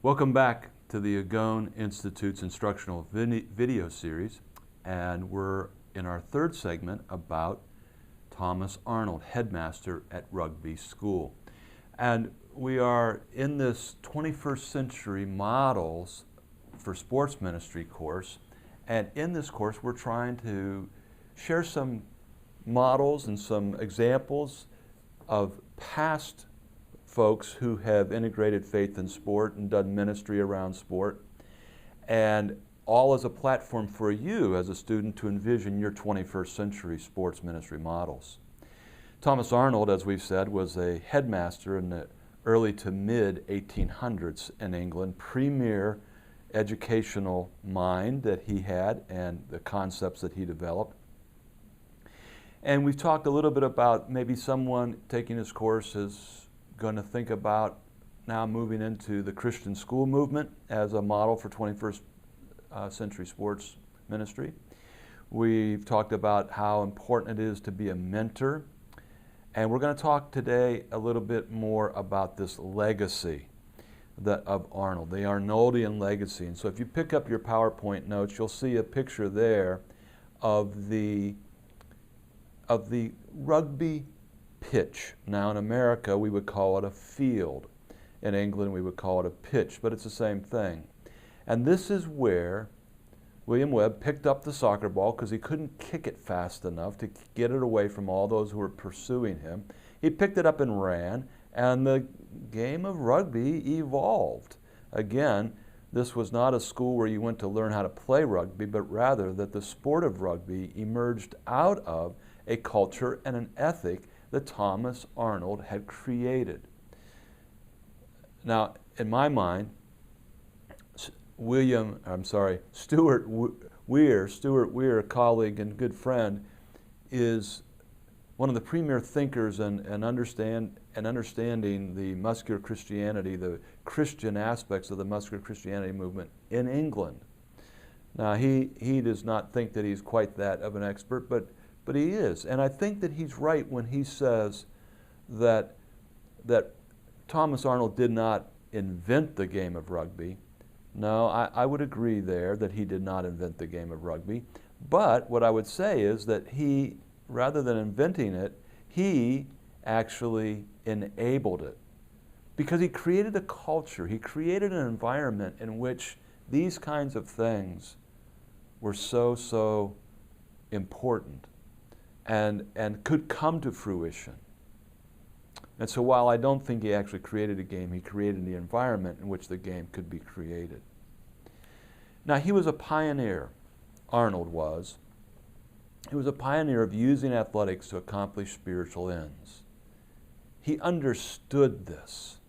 Welcome back to the Agone Institute's instructional video series, and we're in our third segment about Thomas Arnold, headmaster at Rugby School. And we are in this 21st Century Models for Sports Ministry course, and in this course we're trying to share some models and some examples of past folks who have integrated faith and sport and done ministry around sport, and all as a platform for you as a student to envision your 21st century sports ministry models. Thomas Arnold, as we've said, was a headmaster in the early to mid 1800s in England, premier educational mind that he had and the concepts that he developed. And we've talked a little bit about maybe someone taking this course is going to think about now moving into the Christian school movement as a model for 21st century sports ministry. We've talked about how important it is to be a mentor. And we're going to talk today a little bit more about this legacy of Arnold, the Arnoldian legacy. And so if you pick up your PowerPoint notes, you'll see a picture there of the rugby pitch. Now in America we would call it a field. In England we would call it a pitch, but it's the same thing. And this is where William Webb picked up the soccer ball because he couldn't kick it fast enough to get it away from all those who were pursuing him. He picked it up and ran, and the game of rugby evolved. Again, this was not a school where you went to learn how to play rugby, but rather that the sport of rugby emerged out of a culture and an ethic that Thomas Arnold had created. Now, in my mind, Stuart Weir, a colleague and good friend, is one of the premier thinkers and understanding the muscular Christianity, the Christian aspects of the muscular Christianity movement in England. Now, he does not think that he's quite that of an expert, but he is. And I think that he's right when he says that Thomas Arnold did not invent the game of rugby. No, I would agree there that he did not invent the game of rugby. But what I would say is that he, rather than inventing it, he actually enabled it. Because he created a culture, he created an environment in which these kinds of things were so important and could come to fruition. And so while I don't think he actually created a game, he created the environment in which the game could be created. Now, he was a pioneer, Arnold was. He was a pioneer of using athletics to accomplish spiritual ends. He understood this.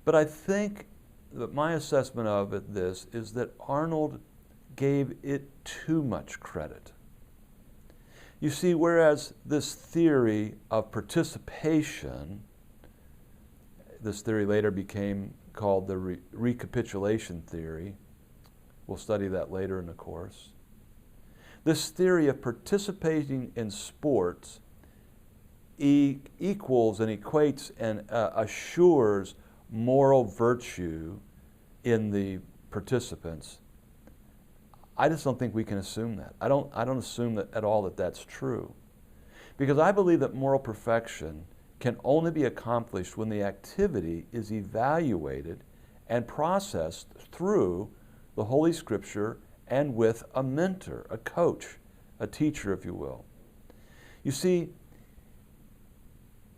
But I think that my assessment of this is that Arnold gave it too much credit. You see, whereas this theory of participation, this theory later became called the recapitulation theory. We'll study that later in the course. This theory of participating in sports equals and equates and assures moral virtue in the participants. I just don't think we can assume that. I don't assume that at all that that's true. Because I believe that moral perfection can only be accomplished when the activity is evaluated and processed through the Holy Scripture and with a mentor, a coach, a teacher, if you will. You see,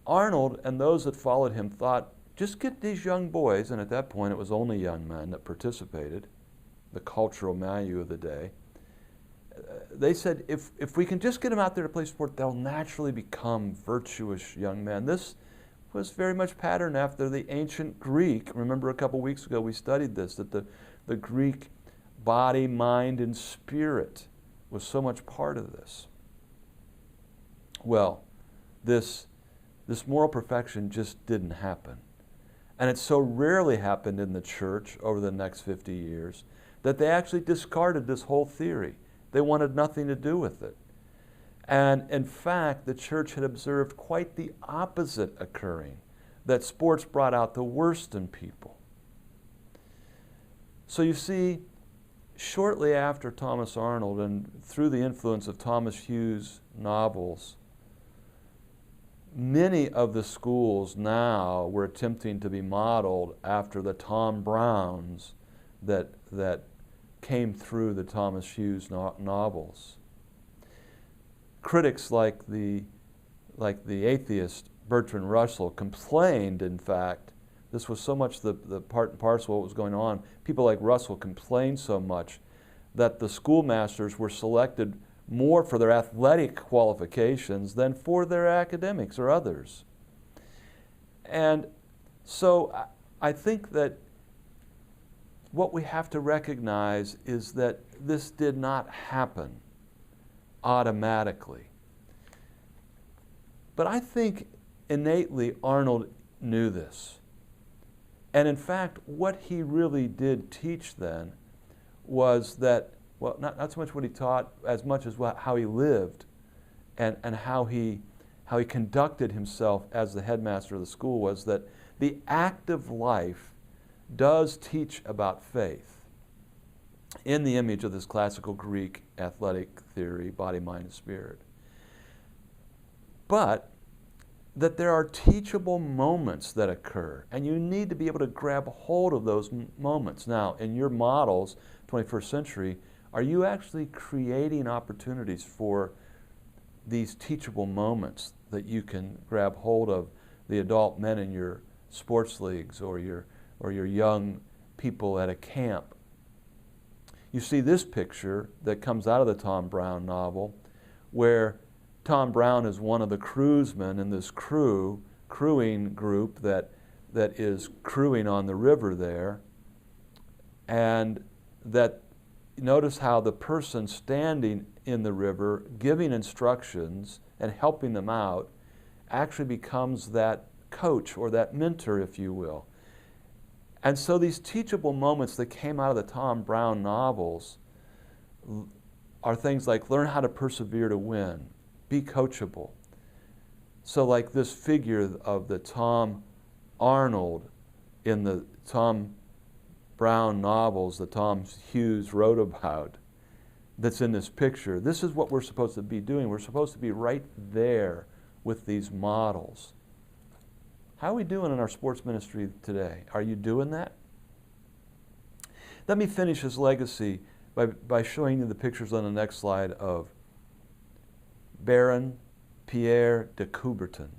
Arnold and those that followed him thought, just get these young boys, and at that point it was only young men that participated, the cultural milieu of the day. They said, if we can just get them out there to play sport, they'll naturally become virtuous young men. This was very much patterned after the ancient Greek. Remember a couple weeks ago we studied this, that the Greek body, mind, and spirit was so much part of this. Well, this moral perfection just didn't happen. And it so rarely happened in the church over the next 50 years that they actually discarded this whole theory. They wanted nothing to do with it. And in fact, the church had observed quite the opposite occurring, that sports brought out the worst in people. So you see, shortly after Thomas Arnold and through the influence of Thomas Hughes' novels, many of the schools now were attempting to be modeled after the Tom Browns that came through the Thomas Hughes novels. Critics like the atheist Bertrand Russell complained, in fact, this was so much the part and parcel of what was going on, people like Russell complained so much that the schoolmasters were selected more for their athletic qualifications than for their academics or others. And so I think that what we have to recognize is that this did not happen automatically. But I think innately Arnold knew this. And in fact, what he really did teach then was that, well, not so much what he taught as much as how he lived and how he conducted himself as the headmaster of the school, was that the active life does teach about faith in the image of this classical Greek athletic theory, body, mind, and spirit. But that there are teachable moments that occur, and you need to be able to grab hold of those moments. Now, in your models, 21st century, are you actually creating opportunities for these teachable moments that you can grab hold of, the adult men in your sports leagues or your young people at a camp? You see this picture that comes out of the Tom Brown novel, where Tom Brown is one of the crewsmen in this crewing group that is crewing on the river there. And that, notice how the person standing in the river giving instructions and helping them out actually becomes that coach or that mentor, if you will. And so these teachable moments that came out of the Tom Brown novels are things like learn how to persevere to win, be coachable. So like this figure of the Tom Arnold in the Tom Brown novels that Tom Hughes wrote about, that's in this picture. This is what we're supposed to be doing. We're supposed to be right there with these models. How are we doing in our sports ministry today? Are you doing that? Let me finish his legacy by showing you the pictures on the next slide of Baron Pierre de Coubertin.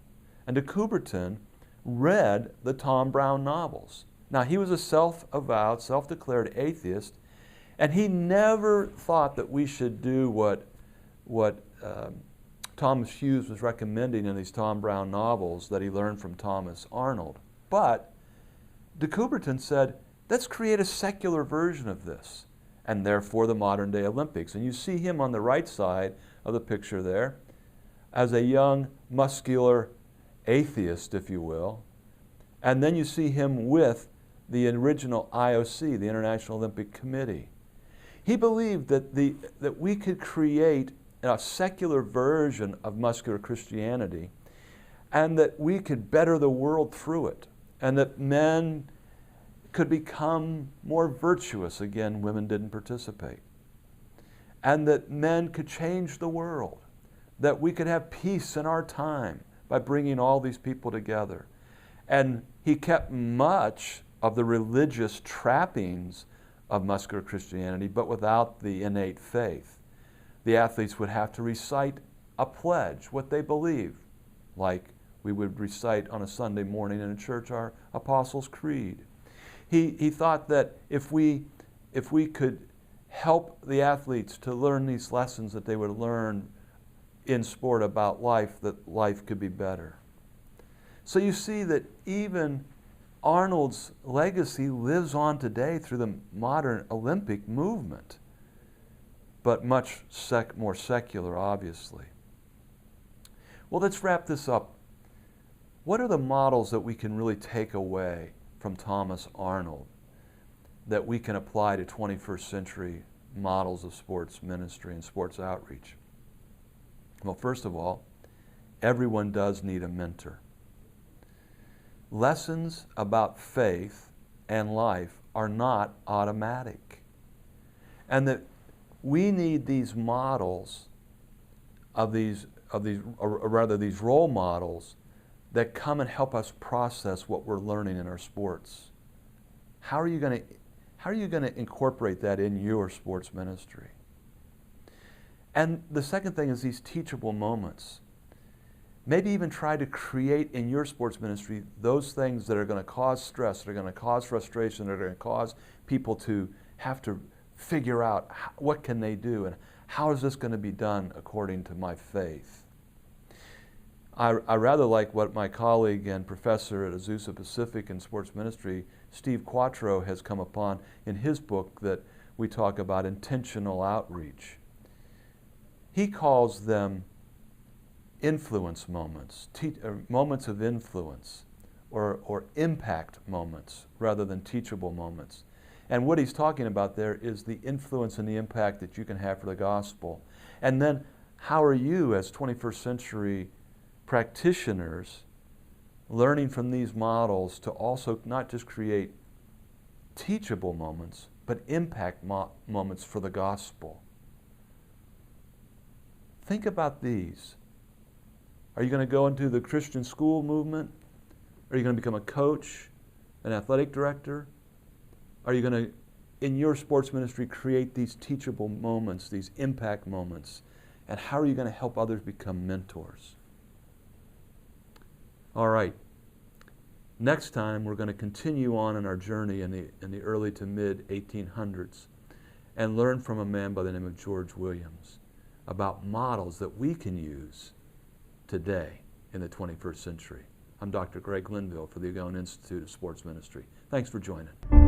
And de Coubertin read the Tom Brown novels. Now, he was a self-avowed, self-declared atheist, and he never thought that we should do what Thomas Hughes was recommending in these Tom Brown novels that he learned from Thomas Arnold. But de Coubertin said, let's create a secular version of this, and therefore the modern-day Olympics. And you see him on the right side of the picture there as a young, muscular atheist, if you will. And then you see him with the original IOC, the International Olympic Committee. He believed that we could create a secular version of muscular Christianity, and that we could better the world through it, and that men could become more virtuous. Again, women didn't participate. And that men could change the world, that we could have peace in our time by bringing all these people together. And he kept much of the religious trappings of muscular Christianity, but without the innate faith. The athletes would have to recite a pledge, what they believe, like we would recite on a Sunday morning in a church our Apostles' Creed. He thought that if we could help the athletes to learn these lessons that they would learn in sport about life, that life could be better. So you see that even Arnold's legacy lives on today through the modern Olympic movement, but much more secular, obviously. Well, let's wrap this up. What are the models that we can really take away from Thomas Arnold that we can apply to 21st century models of sports ministry and sports outreach? Well, first of all, everyone does need a mentor. Lessons about faith and life are not automatic. And that we need these models of these role models that come and help us process what we're learning in our sports. How are you going to incorporate that in your sports ministry? And the second thing is these teachable moments. Maybe even try to create in your sports ministry those things that are going to cause stress, that are going to cause frustration, that are going to cause people to have to figure out what can they do and how is this going to be done according to my faith. I rather like what my colleague and professor at Azusa Pacific in sports ministry, Steve Quattro, has come upon in his book that we talk about intentional outreach. He calls them influence moments, moments of influence, or impact moments rather than teachable moments. And what he's talking about there is the influence and the impact that you can have for the gospel. And then how are you as 21st century practitioners learning from these models to also not just create teachable moments, but impact moments for the gospel? Think about these. Are you going to go into the Christian school movement? Are you going to become a coach, an athletic director? Are you going to, in your sports ministry, create these teachable moments, these impact moments? And how are you going to help others become mentors? All right. Next time, we're going to continue on in our journey in the early to mid 1800s and learn from a man by the name of George Williams about models that we can use today in the 21st century. I'm Dr. Greg Linville for the Agone Institute of Sports Ministry. Thanks for joining.